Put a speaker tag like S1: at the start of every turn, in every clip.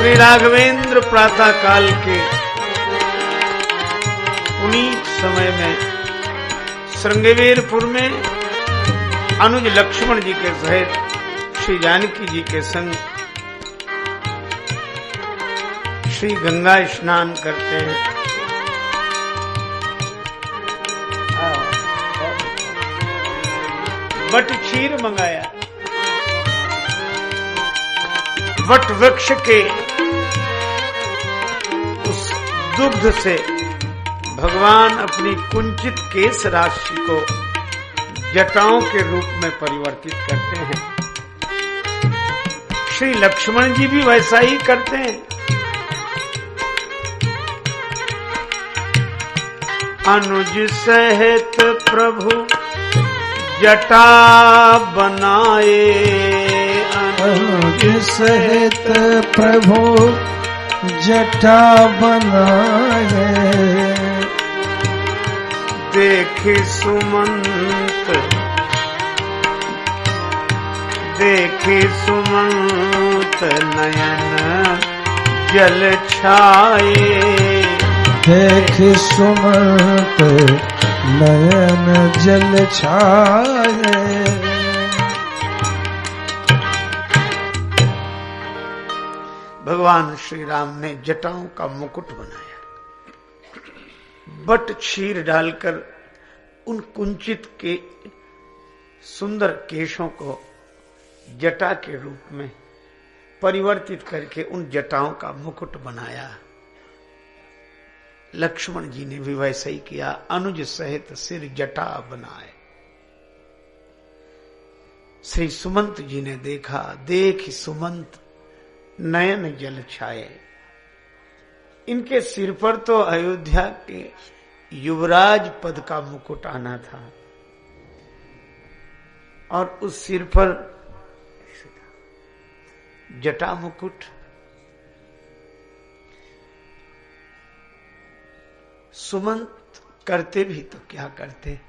S1: श्री राघवेंद्र प्रातः काल के पुनीत समय में श्रृंगवेरपुर में अनुज लक्ष्मण जी के सहित श्री जानकी जी के संग श्री गंगा स्नान करते हैं। वट क्षीर मंगाया, वट वृक्ष के उस दुग्ध से भगवान अपनी कुंचित केश राशि को जटाओं के रूप में परिवर्तित करते हैं। श्री लक्ष्मण जी भी वैसा ही करते हैं। अनुज सहित प्रभु जटा बनाए,
S2: अनुज सहित प्रभु जटा बनाए,
S1: देखि सुमंत नयन जल छाए,
S2: देखि सुमंत नयन जल छाए।
S1: भगवान श्री राम ने जटाओं का मुकुट बनाया, बट क्षीर डालकर उन कुंचित के सुंदर केशों को जटा के रूप में परिवर्तित करके उन जटाओं का मुकुट बनाया। लक्ष्मण जी ने भी वैसा ही किया, अनुज सहित सिर जटा बनाए। श्री सुमंत जी ने देखा, देख सुमंत नयन जल छाए। इनके सिर पर तो अयोध्या के युवराज पद का मुकुट आना था और उस सिर पर जटा मुकुट। सुमंत करते भी तो क्या करते,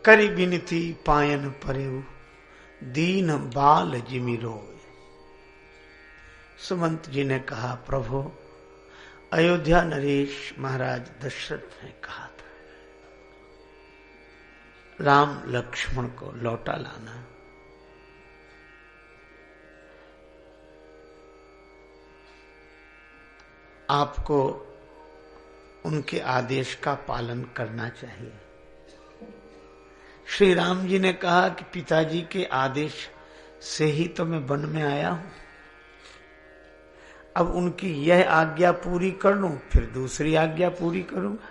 S1: करी बिनती पायन परेऊ दीन बाल जिमि रोए। सुमंत जी ने कहा, प्रभु अयोध्या नरेश महाराज दशरथ ने कहा था राम लक्ष्मण को लौटा लाना। आपको उनके आदेश का पालन करना चाहिए। श्री राम जी ने कहा कि पिताजी के आदेश से ही तो मैं वन में आया हूं, अब उनकी यह आज्ञा पूरी कर लूं फिर दूसरी आज्ञा पूरी करूंगा।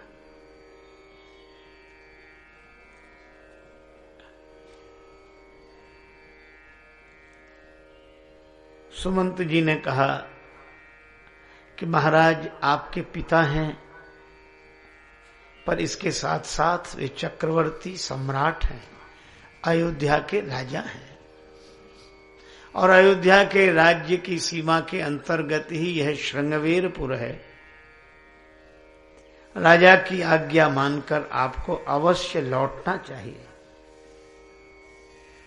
S1: सुमंत जी ने कहा कि महाराज आपके पिता हैं, पर इसके साथ साथ वे चक्रवर्ती सम्राट हैं, अयोध्या के राजा हैं और अयोध्या के राज्य की सीमा के अंतर्गत ही यह श्रृंगवेरपुर है। राजा की आज्ञा मानकर आपको अवश्य लौटना चाहिए।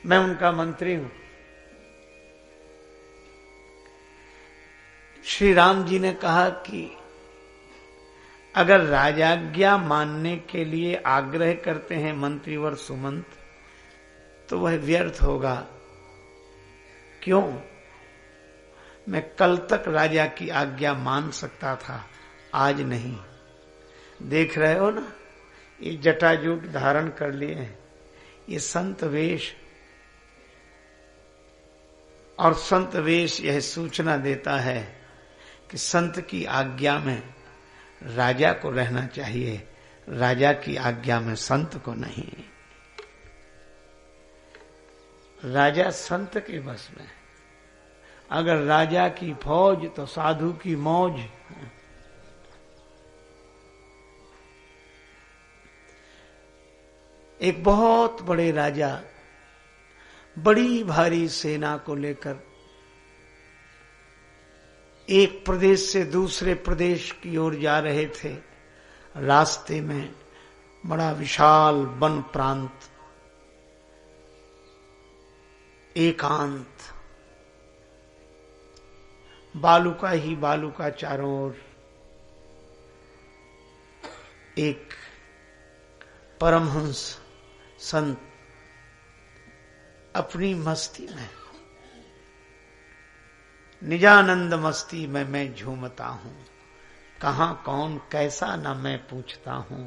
S1: मैं उनका मंत्री हूं। श्री राम जी ने कहा कि अगर राजाज्ञा मानने के लिए आग्रह करते हैं मंत्रीवर सुमंत, तो वह व्यर्थ होगा। क्यों? मैं कल तक राजा की आज्ञा मान सकता था, आज नहीं। देख रहे हो ना, ये जटाजूट धारण कर लिए हैं, ये संत वेश, और संत वेश यह सूचना देता है कि संत की आज्ञा में राजा को रहना चाहिए, राजा की आज्ञा में संत को नहीं। राजा संत के बस में, अगर राजा की फौज तो साधु की मौज। एक बहुत बड़े राजा बड़ी भारी सेना को लेकर एक प्रदेश से दूसरे प्रदेश की ओर जा रहे थे। रास्ते में बड़ा विशाल वन प्रांत, एकांत, बालुका ही बालुका चारों ओर। एक परमहंस संत अपनी मस्ती में, निजानंद मस्ती में मैं झूमता हूं, कहां कौन कैसा न मैं पूछता हूं।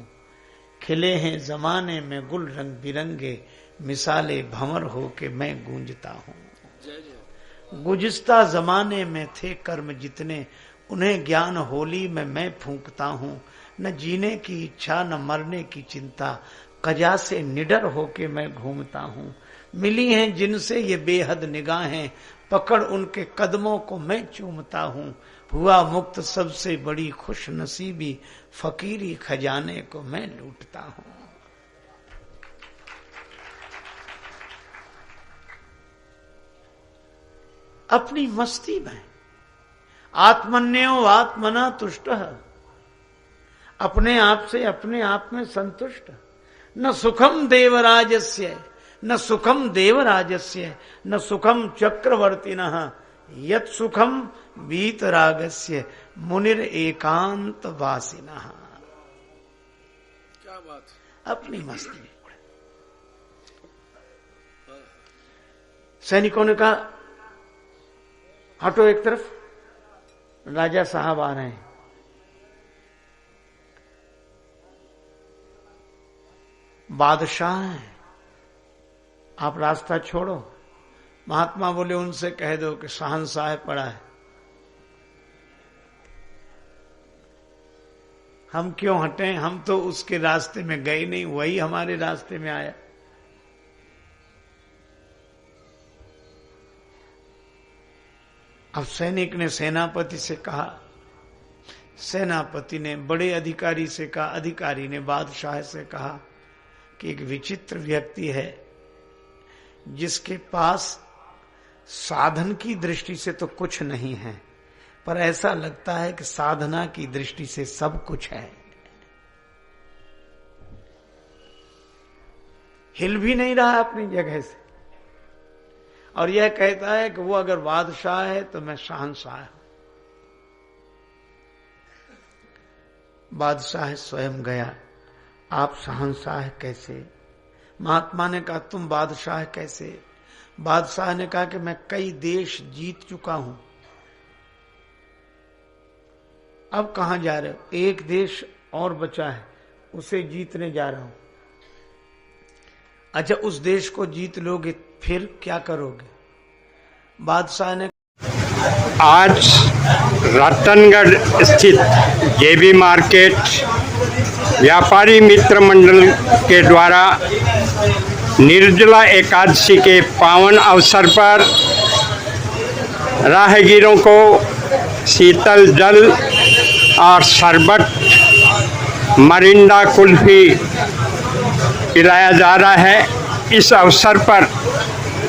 S1: खिले हैं जमाने में गुल रंग बिरंगे, मिसाले भंवर हो के मैं गूंजता हूं। गुजिस्ता जमाने में थे कर्म जितने, उन्हें ज्ञान होली में मैं फूंकता हूं। न जीने की इच्छा न मरने की चिंता, कजा से निडर होके मैं घूमता हूं। मिली हैं जिनसे ये बेहद निगाहें, पकड़ उनके कदमों को मैं चूमता हूं। हुआ मुक्त सबसे बड़ी खुश नसीबी, फकीरी खजाने को मैं लूटता हूं। अपनी मस्ती में आत्मन्यो आत्मना तुष्ट, अपने आप से अपने आप में संतुष्ट। न सुखम देवराजस्य न सुखम देवराजस्य न सुखम चक्रवर्तिनः, यत सुखम वीतरागस्य मुनिर एकांत वासिनः।
S3: क्या बात,
S1: अपनी मस्ती में। सैनिकों ने कहा हटो एक तरफ, राजा साहब आ रहे हैं। बादशाह हैं, आप रास्ता छोड़ो। महात्मा बोले उनसे कह दो कि शहंशाह पड़ा है। हम क्यों हटें, हम तो उसके रास्ते में गए नहीं, वही हमारे रास्ते में आया। अब सैनिक ने सेनापति से कहा, सेनापति ने बड़े अधिकारी से कहा, अधिकारी ने बादशाह से कहा कि एक विचित्र व्यक्ति है जिसके पास साधन की दृष्टि से तो कुछ नहीं है, पर ऐसा लगता है कि साधना की दृष्टि से सब कुछ है। हिल भी नहीं रहा अपनी जगह से, और यह कहता है कि वो अगर बादशाह है तो मैं शहंशाह हूं। बादशाह स्वयं गया, आप शहंशाह कैसे? महात्मा ने कहा तुम बादशाह कैसे? बादशाह ने कहा कि मैं कई देश जीत चुका हूं, अब कहां जा रहे हो? एक देश और बचा है, उसे जीतने जा रहा हूं। अच्छा, उस देश को जीत लोगे फिर क्या करोगे? बादशाह ने
S4: आज रतनगढ़ स्थित जेबी मार्केट व्यापारी मित्र मंडल के द्वारा निर्जला एकादशी के पावन अवसर पर राहगीरों को शीतल जल और शरबत, मरिंडा, कुल्फी पिलाया जा रहा है। इस अवसर पर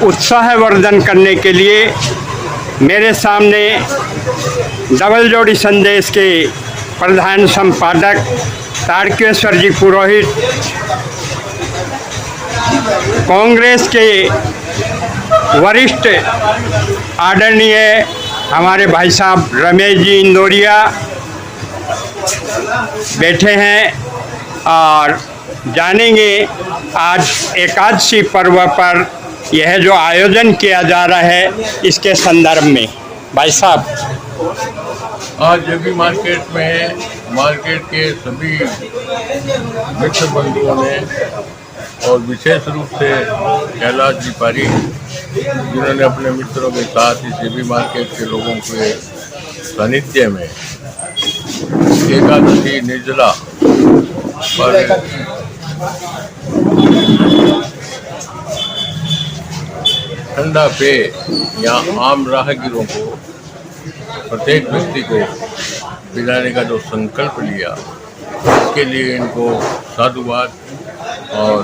S4: उत्साहवर्धन करने के लिए मेरे सामने डबल जोड़ी संदेश के प्रधान संपादक तारकेश्वर जी पुरोहित, कांग्रेस के वरिष्ठ आदरणीय हमारे भाई साहब रमेश जी इंदौरिया बैठे हैं और जानेंगे आज एकादशी पर्व पर यह जो आयोजन किया जा रहा है इसके संदर्भ में। भाई साहब,
S3: आज जेबी मार्केट में मार्केट के सभी मित्र बंधुओं ने और विशेष रूप से कैलाश जी पारी जिन्होंने अपने मित्रों के साथ इस जेबी मार्केट के लोगों के सानिध्य में एकादशी निर्जला पर ठंडा पेय या आम राहगीरों को प्रत्येक व्यक्ति को पिलाने का जो संकल्प लिया, इसके लिए इनको साधुवाद और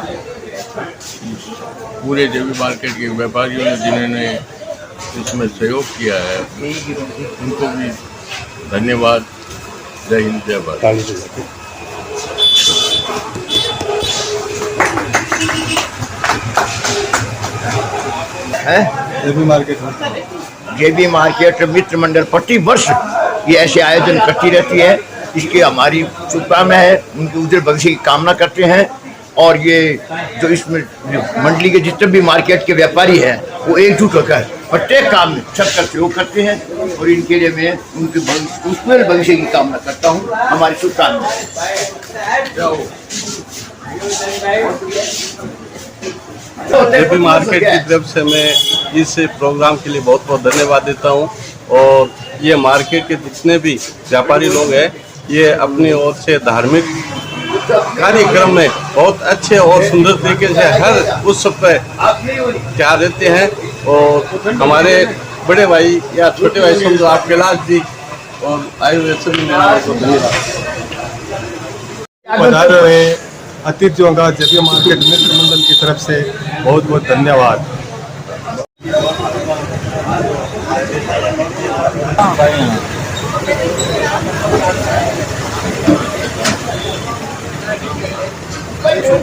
S3: पूरे जेबी मार्केट के व्यापारियों ने जिन्होंने इसमें सहयोग किया है उनको भी धन्यवाद। जय हिंद, जय भारत।
S5: जेबी मार्केट मित्र मंडल प्रति वर्ष ये ऐसे आयोजन करती रहती है। इसकी हमारी शुभकामना है, उनकी उज्जवल भविष्य की कामना करते हैं। और ये जो इसमें मंडली के जितने भी मार्केट के व्यापारी हैं वो एकजुट होकर प्रत्येक काम में सबका सहयोग करते हैं और इनके लिए मैं उनके उज्जवल भविष्य की कामना करता हूँ। हमारी शुभकामना।
S6: जेबी मार्केट की तरफ से मैं इस प्रोग्राम के लिए बहुत बहुत धन्यवाद देता हूँ। और ये मार्केट के जितने भी व्यापारी लोग हैं ये अपनी ओर से धार्मिक कार्यक्रम में बहुत अच्छे और सुंदर तरीके से हर उत्सव पे क्या देते हैं। और हमारे बड़े भाई या छोटे भाई समझो आप कैलाश जी और आयुर्वेद में धन्यवाद।
S7: पधारे हुए अतिथियों का जेबी मार्केट मित्र मंडल की तरफ से बहुत बहुत धन्यवाद।
S5: बिल्कुल